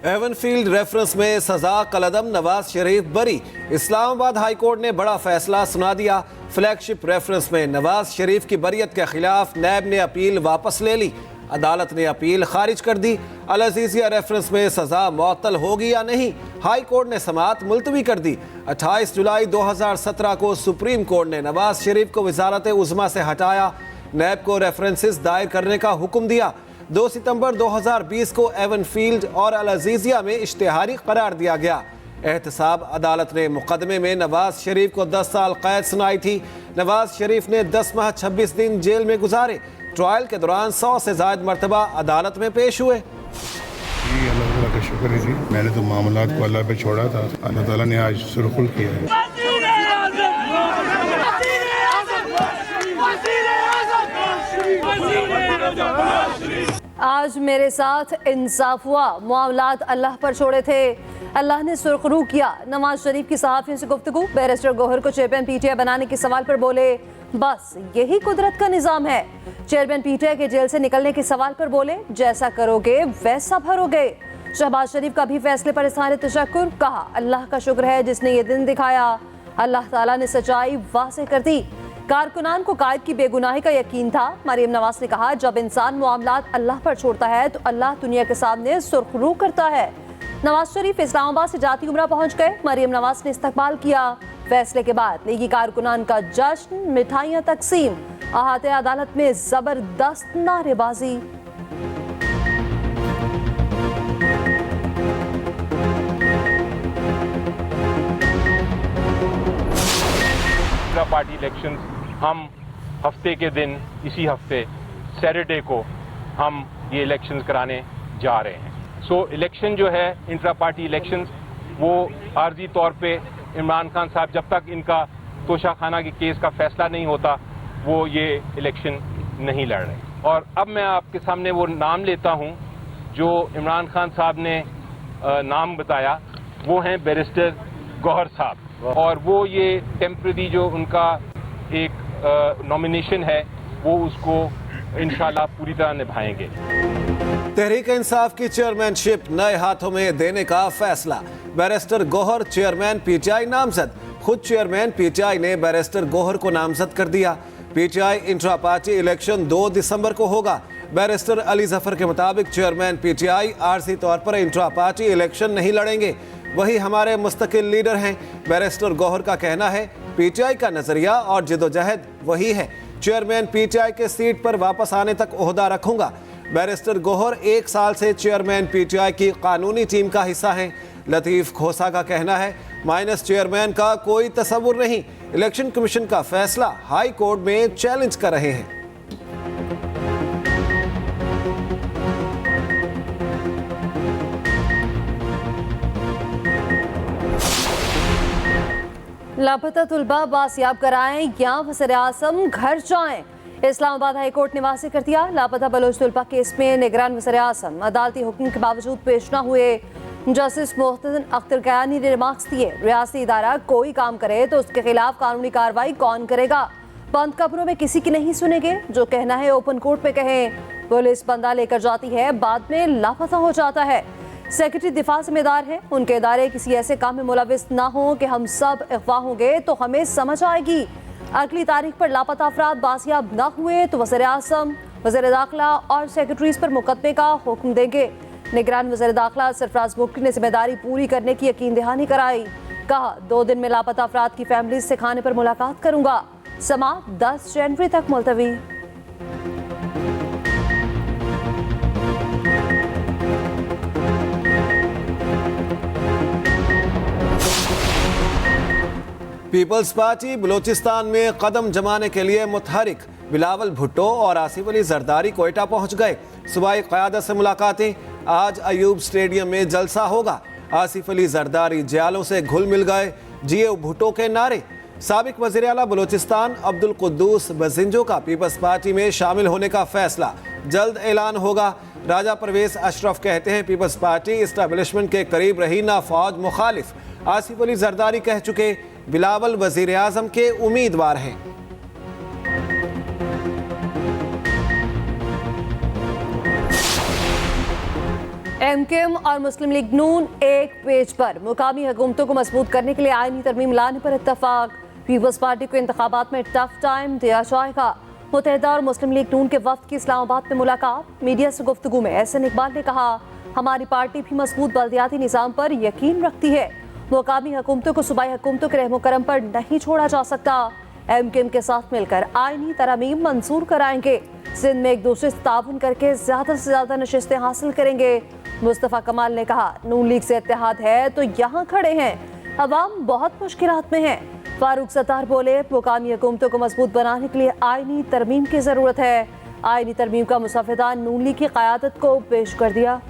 Avenfield reference में सजा कलअदम नवाज शरीफ बरी। इस्लामाबाद हाई कोर्ट ने बड़ा फैसला सुना दिया। फ्लैगशिप रेफरेंस में नवाज शरीफ की बरियत के खिलाफ नैब ने अपील वापस ले ली। अदालत ने अपील खारिज कर दी। अल अजीजिया रेफरेंस में सजा मुअत्तल होगी या नहीं, हाई कोर्ट ने समाअत मुलतवी कर दी। 28 जुलाई 2017 को सुप्रीम कोर्ट ने नवाज शरीफ को वजारत उज़्मा से हटाया। नैब को रेफरेंसेस दायर करने का हुक्म दिया। 2 सितंबर 2020 को एवनफील्ड और अल अजीजिया में इश्तिहारी करार दिया गया। एहतसाब अदालत ने मुकदमे में नवाज शरीफ को 10 साल कैद सुनाई थी। नवाज शरीफ ने 10 माह 26 दिन जेल में गुजारे। ट्रायल के दौरान 100 से ज़ायद मरतबा अदालत में पेश हुए। अल्लाह ताला का शुक्र है जी, मैंने तो मामलात को अल्लाह पे छोड़ा था। अल्लाह ताला ने आज सुरखुल किया है। आज मेरे साथ इंसाफ हुआ, मामलात अल्लाह पर छोड़े थे, अल्लाह ने सुरखरू किया। नवाज शरीफ की सहाफ़ियों से गुफ्तगू। बैरिस्टर गौहर को चेयरमैन पीटीआई बनाने के सवाल पर बोले, बस यही कुदरत का निज़ाम है। चेयरमैन पीटीआई के जेल से निकलने के सवाल पर बोले, जैसा करोगे वैसा भरोगे। शहबाज शरीफ का भी फैसले पर इज़हार तशक्कुर। कहा, अल्लाह का शुक्र है जिसने ये दिन दिखाया। अल्लाह ताला ने सच्चाई वाज़ेह कर दी। कारकुनान को कायद की बेगुनाही का यकीन था। मरियम नवाज ने कहा, जब इंसान मामलात अल्लाह पर छोड़ता है तो अल्लाह दुनिया के सामने सुर्खरू करता है। नवाज शरीफ इस्लामाबाद से जाती उम्रा पहुंच गए। मरियम नवाज ने इस्तकबाल किया। फैसले के बाद लीगी कारकुनान का जश्न, मिठाइयाँ तकसीम। अहाते अदालत में जबरदस्त नारेबाजी। पार्टी इलेक्शन हम हफ्ते के दिन, इसी हफ्ते सैटरडे को हम ये इलेक्शंस कराने जा रहे हैं। सो इलेक्शन जो है, इंट्रा पार्टी इलेक्शंस, वो आर्जी तौर पे इमरान खान साहब जब तक इनका तोशाखाना के केस का फैसला नहीं होता वो ये इलेक्शन नहीं लड़ रहे। और अब मैं आपके सामने वो नाम लेता हूँ जो इमरान खान साहब ने नाम बताया, वो हैं बैरिस्टर गौहर साहब। और वो ये टेम्पररी जो उनका एक नॉमिनेशन है वो उसको इंशाल्लाह पूरी तरह निभाएंगे। तहरीक इंसाफ की चेयरमैनशिप नए हाथों में देने का फैसला। बैरिस्टर गौहर चेयरमैन पीटीआई नामजद। खुद चेयरमैन पीटीआई ने बैरिस्टर गौहर को नामजद कर दिया। पीटीआई इंट्रा पार्टी इलेक्शन 2 दिसंबर को होगा। बैरिस्टर अली जफर के मुताबिक चेयरमैन पीटीआई आरसी तौर पर इंट्रा पार्टी इलेक्शन नहीं लड़ेंगे। वही हमारे मुस्तकिल लीडर हैं। बैरिस्टर गौहर का कहना है, पीटीआई का नजरिया और जिदोजहद वही है। चेयरमैन पीटीआई के सीट पर वापस आने तक ओहदा रखूंगा। बैरिस्टर गौहर 1 साल से चेयरमैन पीटीआई की कानूनी टीम का हिस्सा हैं। लतीफ खोसा का कहना है, माइनस चेयरमैन का कोई तसव्वुर नहीं। इलेक्शन कमीशन का फैसला हाई कोर्ट में चैलेंज कर रहे हैं। लापता तुलबा बासियाब कराएं या वज़ीर आज़म घर जाएं। इस्लामाबाद हाई कोर्ट ने वाज़ेह कर दिया, लापता बलोच तुलबा केस में निगरान वज़ीर आज़म अदालती हुक्म के बावजूद पेश न हुए। जस्टिस मोहतसिन अख्तर कयानी ने रिमार्क्स दिए, रियासती इदारा कोई काम करे तो उसके खिलाफ कानूनी कार्रवाई कौन करेगा। बंद कमरों में किसी की नहीं सुनेंगे, जो कहना है ओपन कोर्ट पे कहें। पुलिस बंदा लेकर जाती है, बाद में लापता हो जाता है। सेक्रेटरी दिफा जिम्मेदार है, उनके इदारे किसी ऐसे काम में मुलविस ना हो कि हम सब अगवा होंगे तो हमें समझ आएगी। अगली तारीख पर लापता अफराद बासियाब न हुए तो वज़ीर आज़म, वज़ीर दाखिला और सेक्रेटरीज पर मुकदमे का हुक्म देंगे। निगरान वज़ीर दाखिला सरफराज मुफ्ती ने जिम्मेदारी पूरी करने की यकीन दहानी कराई। कहा, 2 दिन में लापता अफराद की फैमिली से खाने पर मुलाकात करूंगा। समाअत 10 जनवरी तक मुलतवी। पीपल्स पार्टी बलूचिस्तान में कदम जमाने के लिए मुतहरिक। बिलावल भुट्टो और आसिफ अली जरदारी कोयटा पहुंच गए। सूबाई क़यादत से मुलाकातें। आज अयूब स्टेडियम में जलसा होगा। आसिफ अली जरदारी जयालों से घुल मिल गए। जियो भुट्टो के नारे। साबिक वज़ीर आला बलूचिस्तान अब्दुल कुद्दूस बजिंजो का पीपल्स पार्टी में शामिल होने का फैसला जल्द ऐलान होगा। राजा परवेज अशरफ कहते हैं, पीपल्स पार्टी इस्टेब्लिशमेंट के करीब रही ना फौज मुखालिफ। आसिफ अली जरदारी कह चुके, बिलावल वज़ीर आज़म के उम्मीदवार हैं। एमकेएम और मुस्लिम लीग नून एक पेज पर मुकामी हुकूमतों को मजबूत करने के लिए आईनी तरमीम लाने पर इत्तफाक। पीपल्स पार्टी को इंतखाबात में टफ टाइम दिया जाएगा। मुत्तहिदा और मुस्लिम लीग नून के वफ्द की इस्लामाबाद में मुलाकात। मीडिया से गुफ्तगू में एहसन इकबाल ने कहा, हमारी पार्टी भी मजबूत बल्दियाती निज़ाम पर यकीन रखती है। मुकामी हुकूमतों को सूबाई हुकूमतों के रहमो करम पर नहीं छोड़ा जा सकता। एमकेएम के साथ मिलकर आईनी तरमीम मंजूर कराएंगे। सिंध में एक दूसरे से ताउन करके ज़्यादा से ज़्यादा नशिस्तें हासिल करेंगे। मुस्तफ़ा कमाल ने कहा, नून लीग से इत्तेहाद है तो यहाँ खड़े हैं, अवाम बहुत मुश्किलात में है। फारूक सत्तार बोले, मुकामी हुकूमतों को मजबूत बनाने के लिए आईनी तरमीम की ज़रूरत है। आईनी तरमीम का मुसफ़दा नून लीग की क़यादत को पेश कर दिया।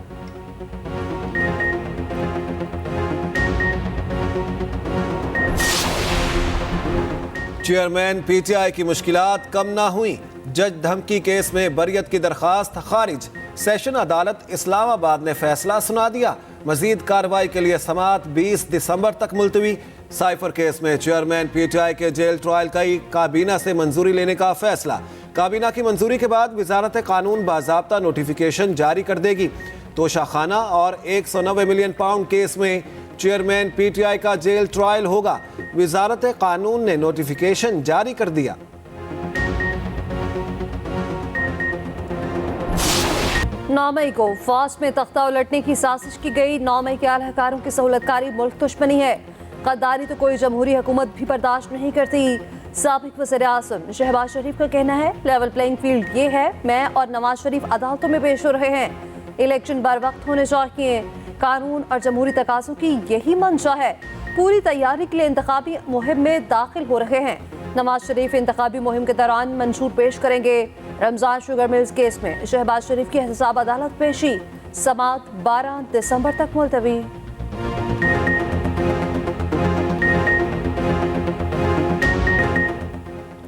चेयरमैन पीटीआई की मुश्किलात कम ना हुई। जज धमकी केस में बरियत की दरखास्त खारिज। सेशन अदालत इस्लामाबाद ने फैसला सुना दिया। मजीद कार्रवाई के लिए समाअत 20 दिसंबर तक मुलतवी। साइफर केस में चेयरमैन पीटीआई के जेल ट्रायल का काबीना से मंजूरी लेने का फैसला। काबीना की मंजूरी के बाद वजारत कानून बाज़ाब्ता नोटिफिकेशन जारी कर देगी। तोशाखाना और 190 मिलियन पाउंड केस में चेयरमैन पीटीआई का जेल ट्रायल होगा। वजारत कानून ने नोटिफिकेशन जारी कर दिया। नौ मई को फास्ट में तख्ता उलटने की साजिश की गई। 9 मई के आलाकारों की सहूलतकारी मुल्क दुश्मनी है। गद्दारी तो कोई जमहूरी हुकूमत भी बर्दाश्त नहीं करती। साबिक वज़ीर आज़म शहबाज शरीफ का कहना है, लेवल प्लेइंग फील्ड ये है, मैं और नवाज शरीफ अदालतों में पेश हो रहे हैं। इलेक्शन बर वक्त होने चाहिए। कानून और जमहूरी तकाज़ों की यही मंशा है। पूरी तैयारी के लिए इंतखाबी मुहिम में दाखिल हो रहे हैं। नवाज शरीफ इंतखाबी मुहिम के दौरान मंशूर पेश करेंगे। रमजान शुगर मिल्स केस में शहबाज शरीफ की एहतसाब अदालत पेशी। समाअत 12 दिसंबर तक मुलतवी।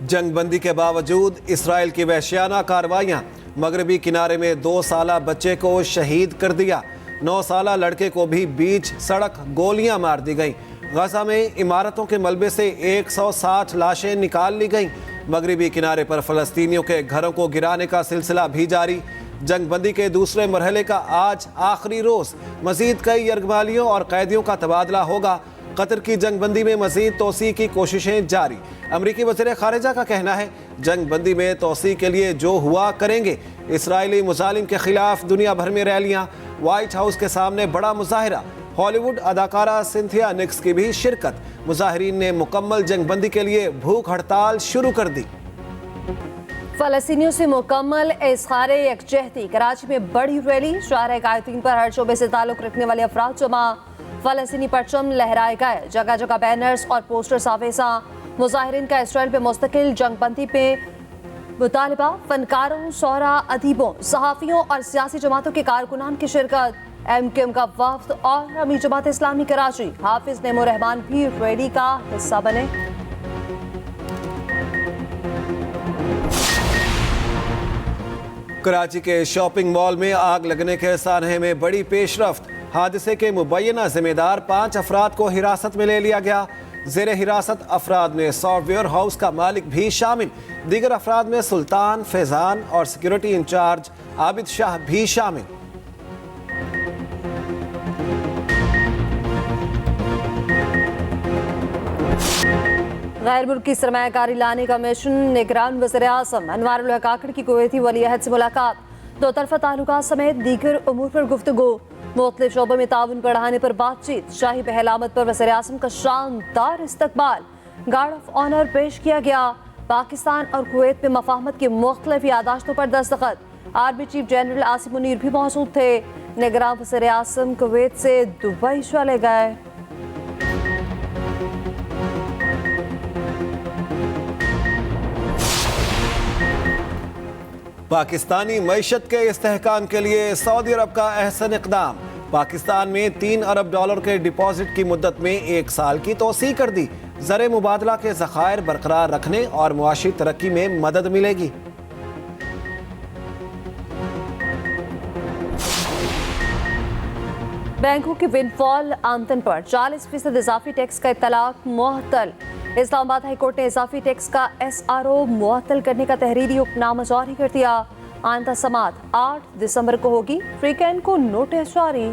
जंगबंदी के बावजूद इसराइल की वहशियाना कार्रवाइयां। मगरबी किनारे में 2 साला बच्चे को शहीद कर दिया। 9 साला लड़के को भी बीच सड़क गोलियां मार दी गईं। गजा में इमारतों के मलबे से 160 लाशें निकाल ली गईं। मगरबी किनारे पर फ़लस्तीनियों के घरों को गिराने का सिलसिला भी जारी। जंगबंदी के दूसरे मरहले का आज आखिरी रोज़। मजीद कई यरगमालियों और कैदियों का तबादला होगा। कतर की जंगबंदी में मजीद तोसी की कोशिशें जारी। अमरीकी वज़ीर ख़ारिजा का कहना है, जंगबंदी में तोसी के लिए जो हुआ करेंगे। इसराइली मुजालिम के खिलाफ दुनिया भर में रैलियां। व्हाइट हाउस के सामने बड़ा मुजाहिरा। हॉलीवुड अदाकारा सिंथिया निक्स की भी शिरकत। मुजाहिरीन ने मुकम्मल जंगबंदी के लिए भूख हड़ताल शुरू कर दी। फ़लस्तीनियों से मुकम्मल इज़हार यकजहती। कराची में बड़ी रैली। शाहराह कायदीन पर हर शोबे से ताल्लुक़ रखने वाले अफराद जमा। फ़लस्तीनी परचम लहराए गए। जगह जगह बैनर्स और पोस्टर्स आवेजा। मुजाहिरीन का इसराइल पे मुस्तकिल जंगबंदी पे मुतालबा। फनकारों, शोरा, अदीबों, सहाफ़ियों और सियासी जमातों के कारकुनान की शिरकत। एमकेएम का वफ्द और अमीर जमात इस्लामी कराची हाफिज नेमो रहमान भी रैली का हिस्सा बने। कराची के शॉपिंग मॉल में आग लगने के सानहे में बड़ी पेशरफ्त। हादसे के मुबैना जिम्मेदार 5 अफराद को हिरासत में ले लिया गया। ज़ेरे हिरासत अफराद में सॉफ्टवेयर हाउस का मालिक भी शामिल। दीगर अफराद में सुल्तान, फैजान और सिक्योरिटी इंचार्ज आबिद शाह भी शामिल। गैर मुल्की सरमायाकारी लाने का मिशन। निगरान वज़ीर आज़म अनवारुल हक काकड़ की कुवैती वली अहद से मुलाकात। 2 तरफ़ा ताल्लुकात समेत दीगर उमूर पर गुफ्तगू। मुख्तलिफ शोबों में ताउन बढ़ाने पर बातचीत। शाही पहलामत पर वज़ीर आज़म का शानदार इस्तकबाल। गार्ड ऑफ ऑनर पेश किया गया। पाकिस्तान और कुवैत में मफाहमत की मुख्तलिफ यादाश्तों पर दस्तखत। Army chief general Asim Munir भी मौजूद थे। निगरान वज़ीर आज़म कुवैत से दुबई चले गए। पाकिस्तानी मईशत के इस्तेहकाम के लिए सऊदी अरब का अहसन इक़दाम। पाकिस्तान में $3 अरब के डिपॉजिट की मुद्दत में 1 साल की तोसी कर दी। ज़र मुबादला के ज़खायर बरकरार रखने और मुआशी तरक्की में मदद मिलेगी। बैंकों की विंडफॉल आमदन पर 40% इजाफी टैक्स का इत्तलाक मुअत्तल। इस्लामाबाद हाई कोर्ट ने इजाफी टैक्स का SRO मुअत्तल करने का तहरीरी हुक्मनामा जारी कर दिया। आइंदा समाअत 8 दिसंबर को होगी। वीकेंड को नोटिस जारी।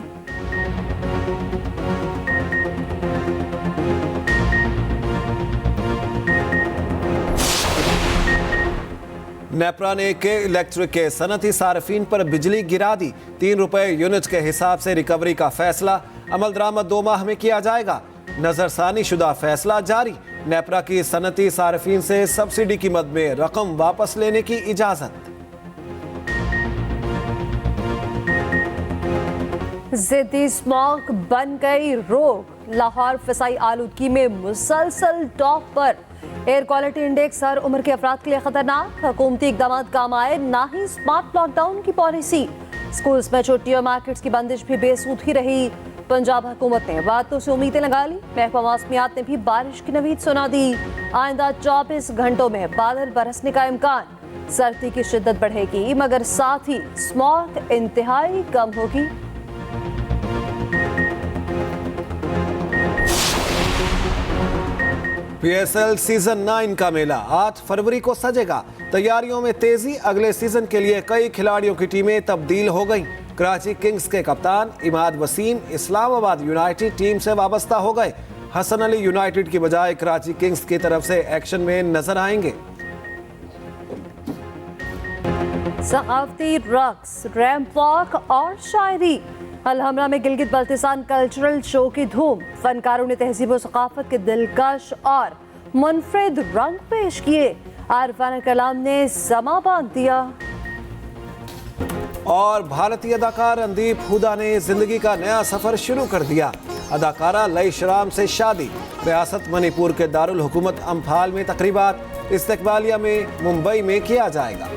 नेपरा ने के इलेक्ट्रिक के सनती सार्फिन पर बिजली गिरा दी। 3 रुपए यूनिट के हिसाब से रिकवरी का फैसला अमल दरामद 2 माह में किया जाएगा। नजरसानी शुदा फैसला जारी। नेपरा की सनती सार्फिन से सब्सिडी कीमत में रकम वापस लेने की इजाजत। जिद्दी स्मॉग बन गई रोग। लाहौर फिजाई आलूदगी में मुसलसल टॉप पर। एयर क्वालिटी इंडेक्स हर उम्र के अफराद के लिए खतरनाक। हुकूमती इकदाम काम आए, ना ही स्मार्ट लॉकडाउन की पॉलिसी। स्कूल्स में छुट्टी और मार्केट्स की बंदिश भी बेसूद ही रही। पंजाब हुकूमत ने बातों से उम्मीदें लगा ली। महकमा मौसमियात ने भी बारिश की नवीद सुना दी। आइंदा 24 घंटों में बादल बरसने का इम्कान। सर्दी की शिद्दत बढ़ेगी मगर साथ ही स्मॉग इंतहाई कम होगी। PSL सीजन 9 का मेला 8 फरवरी को सजेगा। तैयारियों में तेजी। अगले सीजन के लिए कई खिलाड़ियों की टीमें तब्दील हो गईं। कराची किंग्स के कप्तान इमाद वसीम इस्लामाबाद यूनाइटेड टीम से वाबस्ता हो गए। हसन अली यूनाइटेड की बजाय कराची किंग्स की तरफ से एक्शन में नजर आएंगे। सकाफती रक्स, रैंप वॉक और शायरी। अलहमरा में गिलगित बल्तिस्तान कल्चरल शो की धूम। फनकारों ने तहजीब और सकाफत के दिलकश और मुनफरिद रंग पेश किए। आरिफान कलाम ने समा बांध दिया। और भारतीय अदाकार रणदीप हुडा ने जिंदगी का नया सफर शुरू कर दिया। अदाकारा लई श्राम से शादी। रियासत मणिपुर के दारुल हुकूमत अम्फाल में तकरीबात। इस्तकबालिया में मुंबई में किया जाएगा।